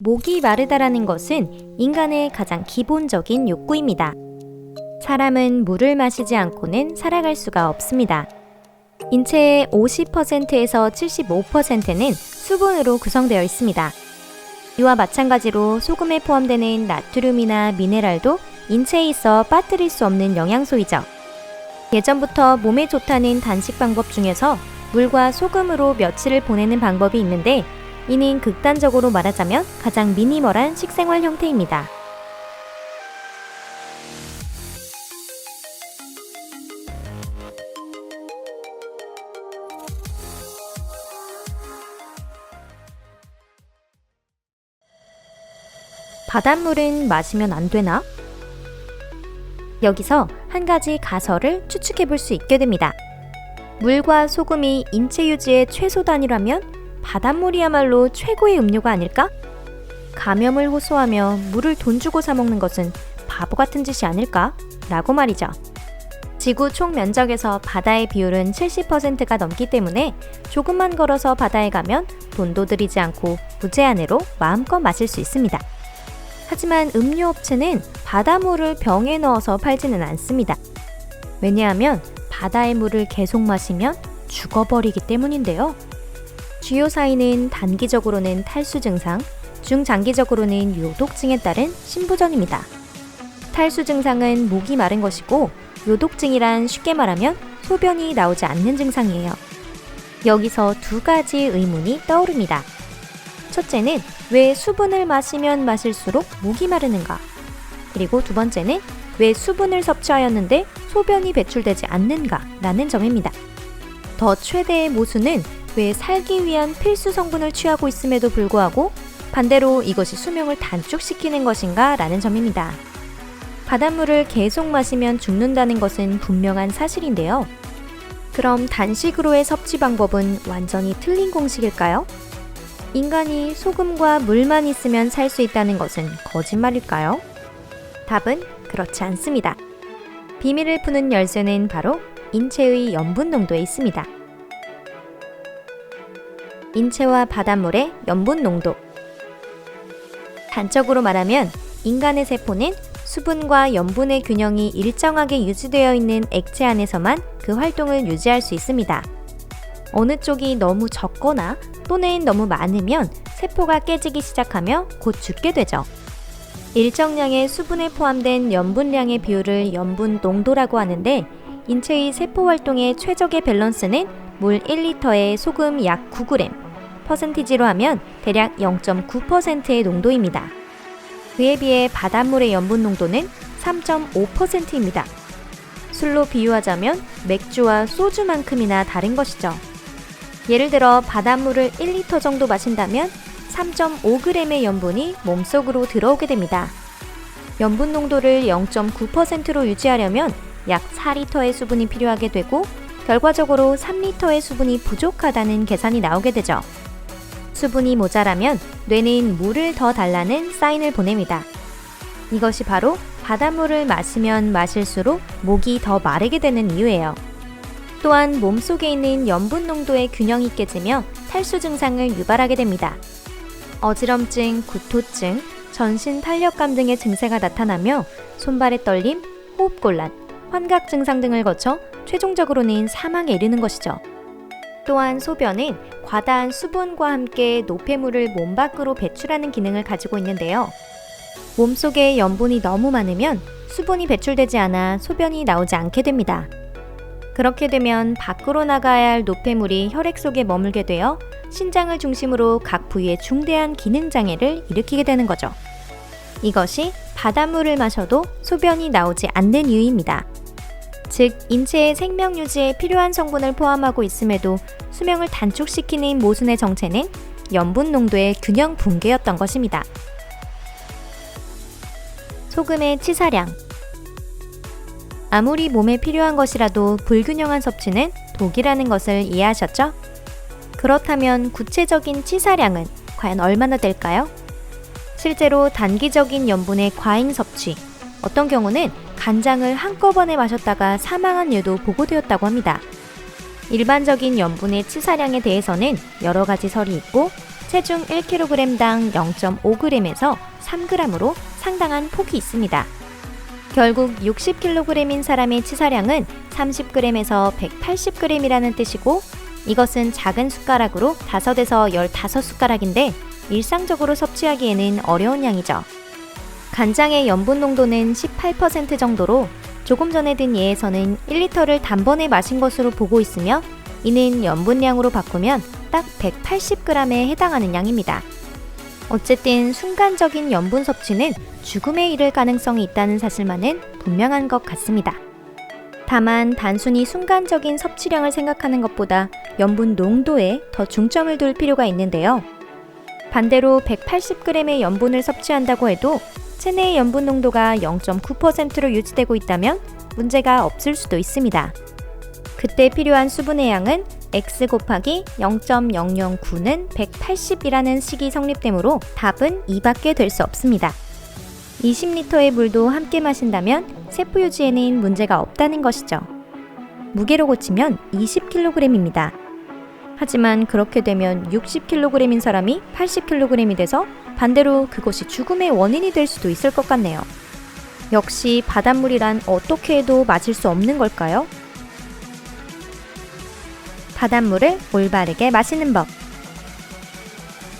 목이 마르다라는 것은 인간의 가장 기본적인 욕구입니다. 사람은 물을 마시지 않고는 살아갈 수가 없습니다. 인체의 50%에서 75%는 수분으로 구성되어 있습니다. 이와 마찬가지로 소금에 포함되는 나트륨이나 미네랄도 인체에 있어 빠뜨릴 수 없는 영양소이죠. 예전부터 몸에 좋다는 단식 방법 중에서 물과 소금으로 며칠을 보내는 방법이 있는데, 이는 극단적으로 말하자면 가장 미니멀한 식생활 형태입니다. 바닷물은 마시면 안 되나? 여기서 한 가지 가설을 추측해 볼 수 있게 됩니다. 물과 소금이 인체 유지의 최소 단위라면 바닷물이야말로 최고의 음료가 아닐까? 감염을 호소하며 물을 돈 주고 사 먹는 것은 바보 같은 짓이 아닐까? 라고 말이죠. 지구 총 면적에서 바다의 비율은 70%가 넘기 때문에 조금만 걸어서 바다에 가면 돈도 들이지 않고 무제한으로 마음껏 마실 수 있습니다. 하지만 음료업체는 바닷물을 병에 넣어서 팔지는 않습니다. 왜냐하면 바다의 물을 계속 마시면 죽어버리기 때문인데요. 주요 사인은 단기적으로는 탈수 증상, 중장기적으로는 요독증에 따른 심부전입니다. 탈수 증상은 목이 마른 것이고, 요독증이란 쉽게 말하면 소변이 나오지 않는 증상이에요. 여기서 두 가지 의문이 떠오릅니다. 첫째는 왜 수분을 마시면 마실수록 목이 마르는가? 그리고 두 번째는 왜 수분을 섭취하였는데 소변이 배출되지 않는가? 라는 점입니다. 더 최대의 모순은 왜 살기 위한 필수 성분을 취하고 있음에도 불구하고 반대로 이것이 수명을 단축시키는 것인가? 라는 점입니다. 바닷물을 계속 마시면 죽는다는 것은 분명한 사실인데요. 그럼 단식으로의 섭취 방법은 완전히 틀린 공식일까요? 인간이 소금과 물만 있으면 살 수 있다는 것은 거짓말일까요? 답은 그렇지 않습니다. 비밀을 푸는 열쇠는 바로 인체의 염분 농도에 있습니다. 인체와 바닷물의 염분 농도. 단적으로 말하면 인간의 세포는 수분과 염분의 균형이 일정하게 유지되어 있는 액체 안에서만 그 활동을 유지할 수 있습니다. 어느 쪽이 너무 적거나 또는 너무 많으면 세포가 깨지기 시작하며 곧 죽게 되죠. 일정량의 수분에 포함된 염분량의 비율을 염분 농도라고 하는데, 인체의 세포 활동의 최적의 밸런스는 물 1리터에 소금 약 9g, 퍼센티지로 하면 대략 0.9%의 농도입니다. 그에 비해 바닷물의 염분 농도는 3.5%입니다. 술로 비유하자면 맥주와 소주만큼이나 다른 것이죠. 예를 들어 바닷물을 1리터 정도 마신다면 3.5g의 염분이 몸속으로 들어오게 됩니다. 염분 농도를 0.9%로 유지하려면 약 4리터의 수분이 필요하게 되고, 결과적으로 3리터의 수분이 부족하다는 계산이 나오게 되죠. 수분이 모자라면 뇌는 물을 더 달라는 사인을 보냅니다. 이것이 바로 바닷물을 마시면 마실수록 목이 더 마르게 되는 이유예요. 또한 몸속에 있는 염분 농도의 균형이 깨지며 탈수 증상을 유발하게 됩니다. 어지럼증, 구토증, 전신 탄력감 등의 증세가 나타나며 손발의 떨림, 호흡곤란, 환각 증상 등을 거쳐 최종적으로는 사망에 이르는 것이죠. 또한 소변은 과다한 수분과 함께 노폐물을 몸 밖으로 배출하는 기능을 가지고 있는데요. 몸속에 염분이 너무 많으면 수분이 배출되지 않아 소변이 나오지 않게 됩니다. 그렇게 되면 밖으로 나가야 할 노폐물이 혈액 속에 머물게 되어 신장을 중심으로 각 부위에 중대한 기능 장애를 일으키게 되는 거죠. 이것이 바닷물을 마셔도 소변이 나오지 않는 이유입니다. 즉, 인체의 생명 유지에 필요한 성분을 포함하고 있음에도 수명을 단축시키는 모순의 정체는 염분 농도의 균형 붕괴였던 것입니다. 소금의 치사량. 아무리 몸에 필요한 것이라도 불균형한 섭취는 독이라는 것을 이해하셨죠? 그렇다면 구체적인 치사량은 과연 얼마나 될까요? 실제로 단기적인 염분의 과잉 섭취, 어떤 경우는 간장을 한꺼번에 마셨다가 사망한 예도 보고되었다고 합니다. 일반적인 염분의 치사량에 대해서는 여러 가지 설이 있고, 체중 1kg당 0.5g에서 3g으로 상당한 폭이 있습니다. 결국 60kg인 사람의 치사량은 30g에서 180g이라는 뜻이고, 이것은 작은 숟가락으로 5에서 15숟가락인데 일상적으로 섭취하기에는 어려운 양이죠. 간장의 염분 농도는 18% 정도로 조금 전에 든 예에서는 1리터를 단번에 마신 것으로 보고 있으며, 이는 염분량으로 바꾸면 딱 180g에 해당하는 양입니다. 어쨌든 순간적인 염분 섭취는 죽음에 이를 가능성이 있다는 사실만은 분명한 것 같습니다. 다만 단순히 순간적인 섭취량을 생각하는 것보다 염분 농도에 더 중점을 둘 필요가 있는데요. 반대로 180g의 염분을 섭취한다고 해도 체내의 염분 농도가 0.9%로 유지되고 있다면 문제가 없을 수도 있습니다. 그때 필요한 수분의 양은 x 곱하기 0.009는 180이라는 식이 성립되므로 답은 2밖에 될 수 없습니다. 20리터의 물도 함께 마신다면 세포 유지에는 문제가 없다는 것이죠. 무게로 고치면 20kg입니다. 하지만 그렇게 되면 60kg인 사람이 80kg이 돼서 반대로 그것이 죽음의 원인이 될 수도 있을 것 같네요. 역시 바닷물이란 어떻게 해도 마실 수 없는 걸까요? 바닷물을 올바르게 마시는 법.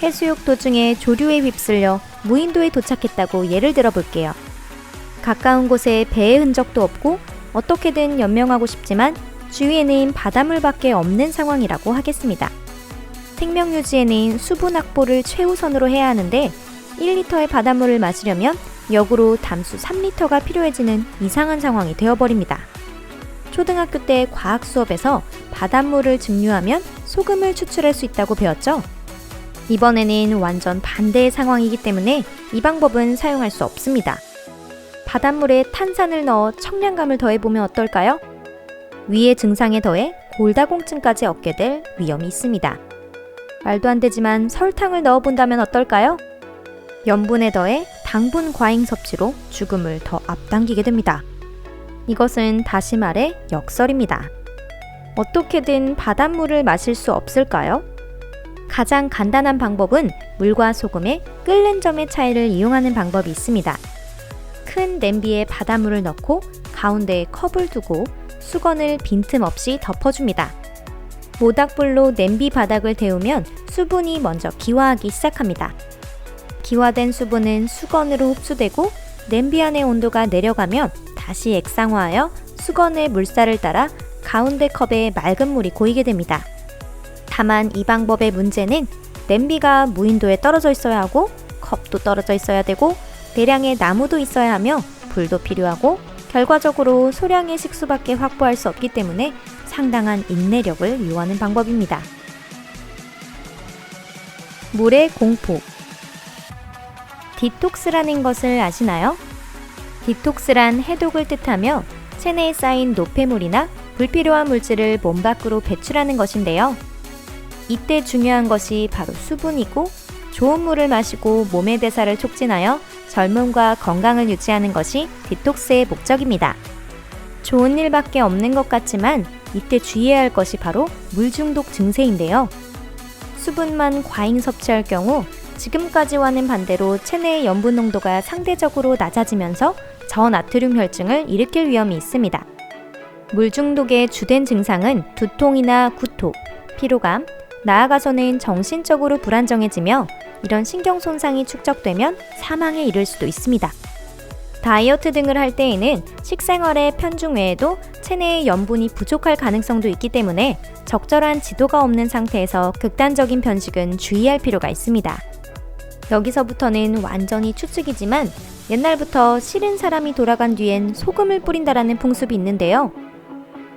해수욕 도중에 조류에 휩쓸려 무인도에 도착했다고 예를 들어 볼게요. 가까운 곳에 배의 흔적도 없고 어떻게든 연명하고 싶지만 주위에는 바닷물밖에 없는 상황이라고 하겠습니다. 생명 유지에는 수분 확보를 최우선으로 해야 하는데 1리터의 바닷물을 마시려면 역으로 담수 3리터가 필요해지는 이상한 상황이 되어버립니다. 초등학교 때 과학 수업에서 바닷물을 증류하면 소금을 추출할 수 있다고 배웠죠? 이번에는 완전 반대의 상황이기 때문에 이 방법은 사용할 수 없습니다. 바닷물에 탄산을 넣어 청량감을 더해보면 어떨까요? 위의 증상에 더해 골다공증까지 얻게 될 위험이 있습니다. 말도 안 되지만 설탕을 넣어본다면 어떨까요? 염분에 더해 당분 과잉 섭취로 죽음을 더 앞당기게 됩니다. 이것은 다시 말해 역설입니다. 어떻게든 바닷물을 마실 수 없을까요? 가장 간단한 방법은 물과 소금의 끓는 점의 차이를 이용하는 방법이 있습니다. 큰 냄비에 바닷물을 넣고 가운데에 컵을 두고 수건을 빈틈없이 덮어줍니다. 모닥불로 냄비 바닥을 데우면 수분이 먼저 기화하기 시작합니다. 기화된 수분은 수건으로 흡수되고 냄비 안의 온도가 내려가면 다시 액상화하여 수건의 물살을 따라 가운데 컵에 맑은 물이 고이게 됩니다. 다만 이 방법의 문제는 냄비가 무인도에 떨어져 있어야 하고 컵도 떨어져 있어야 되고 대량의 나무도 있어야 하며 불도 필요하고 결과적으로 소량의 식수밖에 확보할 수 없기 때문에 상당한 인내력을 요하는 방법입니다. 물의 공포. 디톡스라는 것을 아시나요? 디톡스란 해독을 뜻하며 체내에 쌓인 노폐물이나 불필요한 물질을 몸 밖으로 배출하는 것인데요. 이때 중요한 것이 바로 수분이고 좋은 물을 마시고 몸의 대사를 촉진하여 젊음과 건강을 유지하는 것이 디톡스의 목적입니다. 좋은 일밖에 없는 것 같지만 이때 주의해야 할 것이 바로 물 중독 증세인데요. 수분만 과잉 섭취할 경우 지금까지와는 반대로 체내의 염분 농도가 상대적으로 낮아지면서 저나트륨 혈증을 일으킬 위험이 있습니다. 물 중독의 주된 증상은 두통이나 구토, 피로감, 나아가서는 정신적으로 불안정해지며 이런 신경 손상이 축적되면 사망에 이를 수도 있습니다. 다이어트 등을 할 때에는 식생활의 편중 외에도 체내의 염분이 부족할 가능성도 있기 때문에 적절한 지도가 없는 상태에서 극단적인 편식은 주의할 필요가 있습니다. 여기서부터는 완전히 추측이지만 옛날부터 싫은 사람이 돌아간 뒤엔 소금을 뿌린다라는 풍습이 있는데요.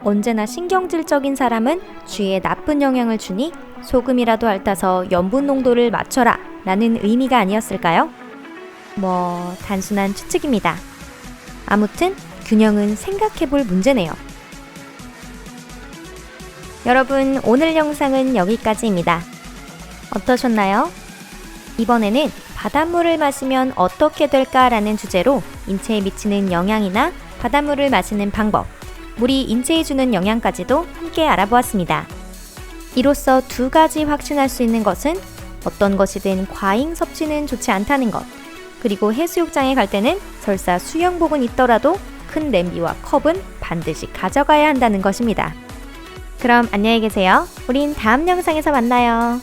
언제나 신경질적인 사람은 주위에 나쁜 영향을 주니 소금이라도 핥아서 염분 농도를 맞춰라 라는 의미가 아니었을까요? 단순한 추측입니다. 아무튼 균형은 생각해볼 문제네요. 여러분, 오늘 영상은 여기까지입니다. 어떠셨나요? 이번에는 바닷물을 마시면 어떻게 될까라는 주제로 인체에 미치는 영향이나 바닷물을 마시는 방법, 물이 인체에 주는 영향까지도 함께 알아보았습니다. 이로써 두 가지 확신할 수 있는 것은 어떤 것이든 과잉 섭취는 좋지 않다는 것, 그리고 해수욕장에 갈 때는 설사 수영복은 있더라도 큰 냄비와 컵은 반드시 가져가야 한다는 것입니다. 그럼 안녕히 계세요. 우린 다음 영상에서 만나요.